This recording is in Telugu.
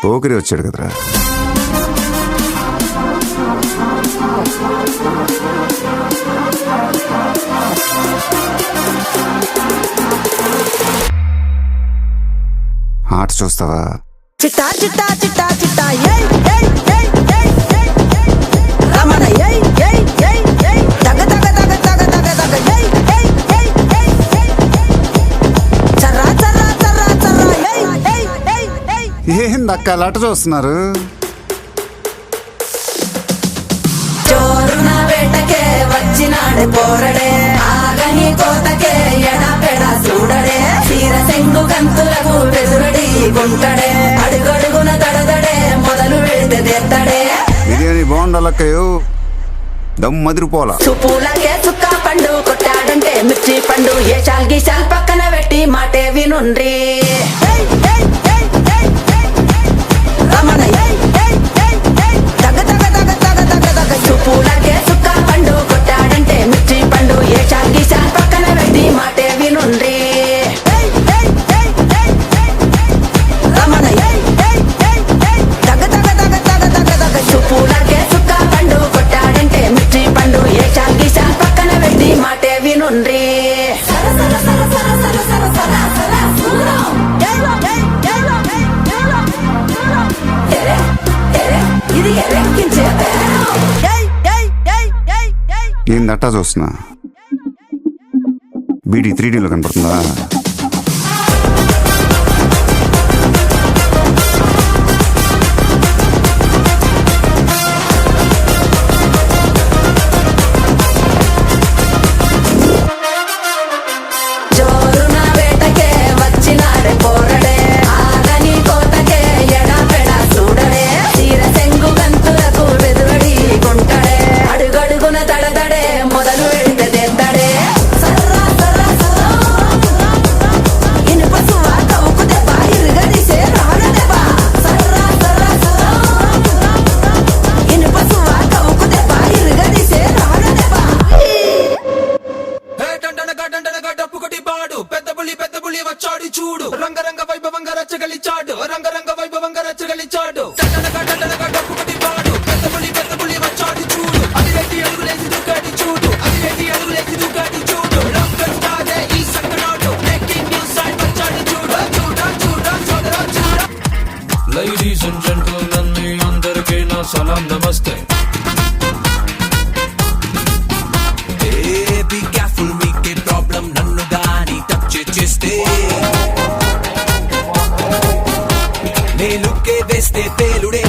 పోకిరి వచ్చాడు కదరా. ఆట చూస్తావా? చిట్టా చిట్టా చిట్టా చిట్టా ఏయ్ ఏయ్ ఏయ్ ఏయ్ ఏయ్ రమణ ఏయ్ ఏయ్ ఏయ్ ఏయ్ దగ దగ దగ దగ దగ దగ ఏయ్ ఏయ్ ఏయ్ ఏయ్ ఏయ్ చర్రా చర్రా చర్రా చర్రా ఏయ్ ఏయ్ ఏయ్ ఏయ్ ఏందక్క అలా చూస్తున్నారు? చోరున వేటకే వచ్చినాడు పోరడే ఆగని కోతకే ఎడపెడ చూడడే తీర సెంగు కంతులకు బెదురడి గుంటడే అడుగడుగున దడదడే మొదలు పెడితే తెత్తడే బిర్యానీ బాగుండాలక్కయ్యో, దమ్ మదిరిపోలా. సుపూలకే చుక్క పండు కొట్టాడంటే మిర్చి పండు ఏ చాల్ గీసాల్ పక్కన పెట్టి మాటే వినుండ్రి రమణ ఏయ్ ఏయ్ ఏయ్ ఏయ్ దగ దగ దగ దగ దగ దగ సుపూలకే చుక్క పండు కొట్టాడంటే మిర్చి పండు ఏ చాల్ గీసాల్ పక్కన పెట్టి మాటే వినుండ్రి రమణ ఏయ్ ఏయ్ ఏయ్ ఏయ్ దగ దగ దగ దగ దగ దగ సుపూలకే చుక్క పండు కొట్టాడంటే మిర్చి పండు ఏ చాల్ గీసాల్ పక్కన పెట్టి మాటే వినుండ్రి ఏందట్టా చూస్తున్నా? బీడీ 3Dలో కనపడుతుందా? జోరున వేటకే వచ్చినాడే పోరడే ఆగని కోతకే ఎడపెడ చూడడే తీర సెంగు గంతులకు బెదురడి గుంటడే అడుగడుగున దడదడే మొదలు పెడితే తెత్తడే సర్రా సర్రా సర్రా ఇనుప సువ కవుకు దెబ్బ ఇరుగడిసే రాడ దెబ్బ సర్రా సర్రా సర్రా ఇనుప సువ కవుకు దెబ్బ ఇరుగడిసే రాడ దెబ్బ పెద్ద పులి వచ్చాడు చూడు రంగరంగ వైభవంగా రచ్చగలిచాడు రంగరంగ వైభవంగా రచ్చగలిచాడు పెద్ద పులి వచ్చాడు చూడు అది రెడ్డి అడుగులేసి దూకాడి చూడు అది రెడ్డి అడుగులేసి దూకాడి చూడు రంగం కాదే ఈ సంకనాడు బ్రేకింగ్ న్యూస్ సైడ్ వచ్చాడు చూడు చూడ చూడ లేడీస్ అండ్ జెంటల్మెన్ మీ అందరికీ నా సలాం నమస్తే. Be careful, మీకే ప్రాబ్లం నన్ను గాని టచ్ చేస్తే నేలుకే వేస్తే పేలుడే